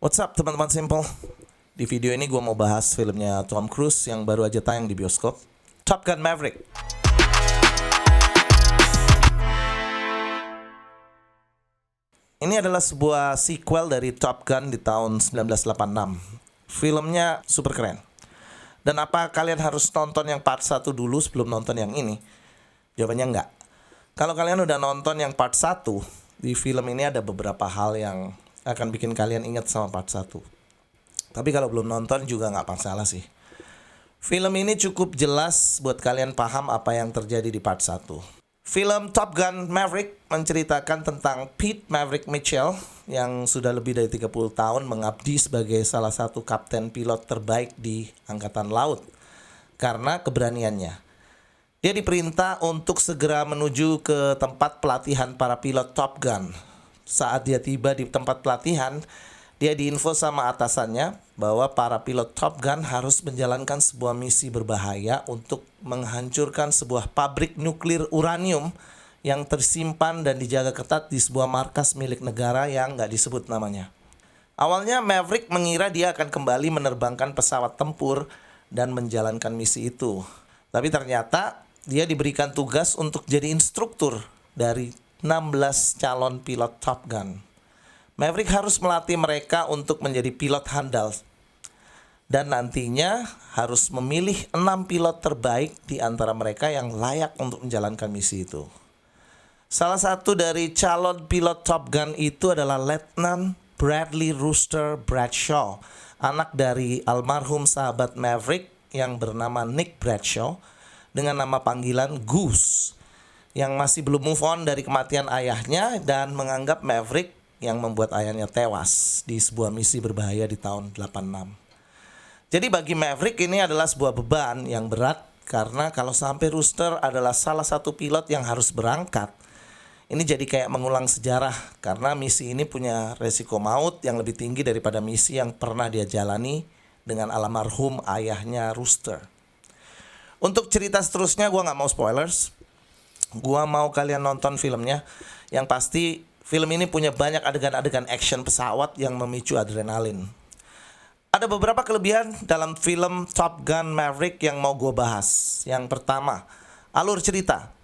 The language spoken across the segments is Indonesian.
What's up teman-teman Simple? Di video ini gue mau bahas filmnya Tom Cruise yang baru aja tayang di bioskop, Top Gun Maverick. Ini adalah sebuah sequel dari Top Gun di tahun 1986. Filmnya super keren. Dan apa kalian harus nonton yang part 1 dulu sebelum nonton yang ini? Jawabannya enggak. Kalau kalian udah nonton yang part 1, di film ini ada beberapa hal yang akan bikin kalian ingat sama part 1. Tapi kalau belum nonton juga nggak masalah sih. Film ini cukup jelas buat kalian paham apa yang terjadi di part 1. Film Top Gun Maverick menceritakan tentang Pete Maverick Mitchell yang sudah lebih dari 30 tahun mengabdi sebagai salah satu kapten pilot terbaik di Angkatan Laut karena keberaniannya. Dia diperintah untuk segera menuju ke tempat pelatihan para pilot Top Gun. Saat dia tiba di tempat pelatihan, dia diinfo sama atasannya bahwa para pilot Top Gun harus menjalankan sebuah misi berbahaya untuk menghancurkan sebuah pabrik nuklir uranium yang tersimpan dan dijaga ketat di sebuah markas milik negara yang nggak disebut namanya. Awalnya Maverick mengira dia akan kembali menerbangkan pesawat tempur dan menjalankan misi itu. Tapi ternyata dia diberikan tugas untuk jadi instruktur dari 16 calon pilot Top Gun. Maverick harus melatih mereka untuk menjadi pilot handal. Dan nantinya harus memilih 6 pilot terbaik di antara mereka yang layak untuk menjalankan misi itu. Salah satu dari calon pilot Top Gun itu adalah Letnan Bradley Rooster Bradshaw, anak dari almarhum sahabat Maverick yang bernama Nick Bradshaw dengan nama panggilan Goose, yang masih belum move on dari kematian ayahnya dan menganggap Maverick yang membuat ayahnya tewas di sebuah misi berbahaya di tahun 86. Jadi bagi Maverick ini adalah sebuah beban yang berat karena kalau sampai Rooster adalah salah satu pilot yang harus berangkat, ini jadi kayak mengulang sejarah karena misi ini punya resiko maut yang lebih tinggi daripada misi yang pernah dia jalani dengan almarhum ayahnya Rooster. Untuk cerita seterusnya gue gak mau spoilers. Gue mau kalian nonton filmnya. Yang pasti film ini punya banyak adegan-adegan action pesawat yang memicu adrenalin. Ada beberapa kelebihan dalam film Top Gun Maverick yang mau gue bahas. Yang pertama, alur cerita.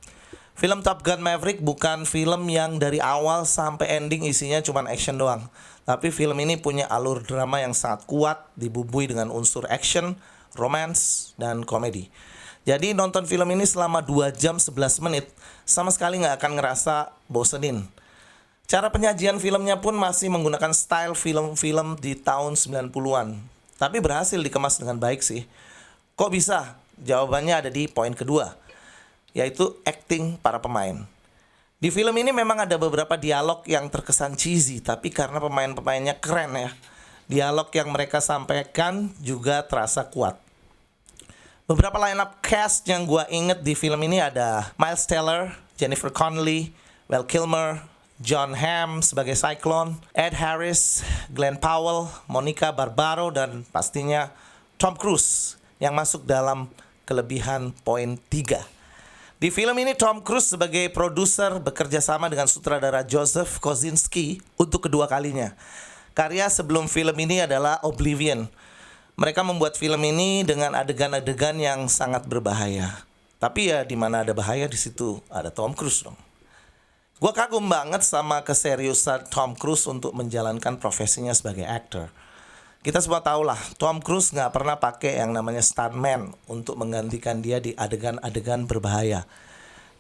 Film Top Gun Maverick bukan film yang dari awal sampai ending isinya cuma action doang. Tapi film ini punya alur drama yang sangat kuat, dibumbui dengan unsur action, romance, dan komedi. Jadi nonton film ini selama 2 jam 11 menit sama sekali gak akan ngerasa bosenin. Cara penyajian filmnya pun masih menggunakan style film-film di tahun 90-an. Tapi berhasil dikemas dengan baik sih. Kok bisa? Jawabannya ada di poin kedua, yaitu acting para pemain. Di film ini memang ada beberapa dialog yang terkesan cheesy, tapi karena pemain-pemainnya keren ya, dialog yang mereka sampaikan juga terasa kuat. Beberapa line-up cast yang gue inget di film ini ada Miles Teller, Jennifer Connelly, Val Kilmer, John Hamm sebagai Cyclone, Ed Harris, Glenn Powell, Monica Barbaro, dan pastinya Tom Cruise yang masuk dalam kelebihan poin 3. Di film ini Tom Cruise sebagai produser bekerja sama dengan sutradara Joseph Kosinski untuk kedua kalinya. Karya sebelum film ini adalah Oblivion. Mereka membuat film ini dengan adegan-adegan yang sangat berbahaya. Tapi ya di mana ada bahaya di situ ada Tom Cruise dong. Gue kagum banget sama keseriusan Tom Cruise untuk menjalankan profesinya sebagai aktor. Kita semua tahu lah, Tom Cruise gak pernah pakai yang namanya stuntman untuk menggantikan dia di adegan-adegan berbahaya.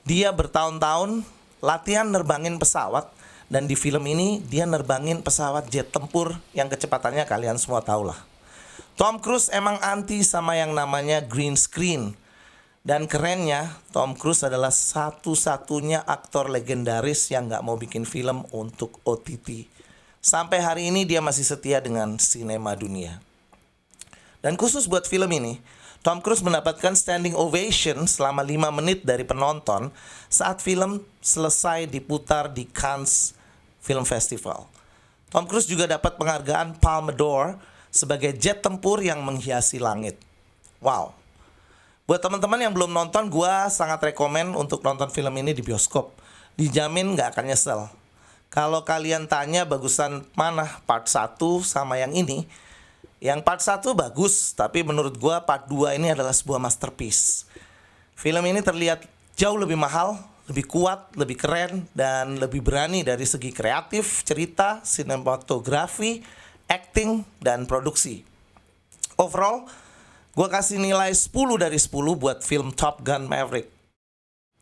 Dia bertahun-tahun latihan nerbangin pesawat, dan di film ini dia nerbangin pesawat jet tempur yang kecepatannya kalian semua tahu lah. Tom Cruise emang anti sama yang namanya green screen. Dan kerennya, Tom Cruise adalah satu-satunya aktor legendaris yang gak mau bikin film untuk OTT. Sampai hari ini dia masih setia dengan sinema dunia. Dan khusus buat film ini, Tom Cruise mendapatkan standing ovation selama 5 menit dari penonton saat film selesai diputar di Cannes Film Festival. Tom Cruise juga dapat penghargaan Palme d'Or sebagai jet tempur yang menghiasi langit. Wow. Buat teman-teman yang belum nonton, gue sangat rekomen untuk nonton film ini di bioskop. Dijamin gak akan nyesel. Kalau kalian tanya bagusan mana part 1 sama yang ini, yang part 1 bagus, tapi menurut gua part 2 ini adalah sebuah masterpiece. Film ini terlihat jauh lebih mahal, lebih kuat, lebih keren, dan lebih berani dari segi kreatif, cerita, sinematografi, acting, dan produksi. Overall, gua kasih nilai 10 dari 10 buat film Top Gun Maverick.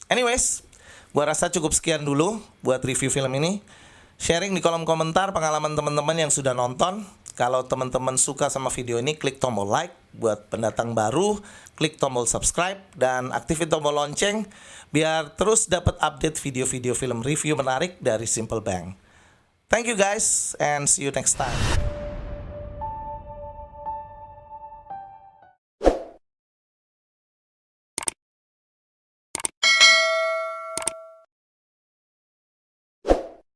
Anyways, gua rasa cukup sekian dulu buat review film ini. Sharing di kolom komentar pengalaman teman-teman yang sudah nonton. Kalau teman-teman suka sama video ini, klik tombol like. Buat pendatang baru, klik tombol subscribe dan aktifin tombol lonceng biar terus dapat update video-video film review menarik dari Simple Bang. Thank you guys and see you next time.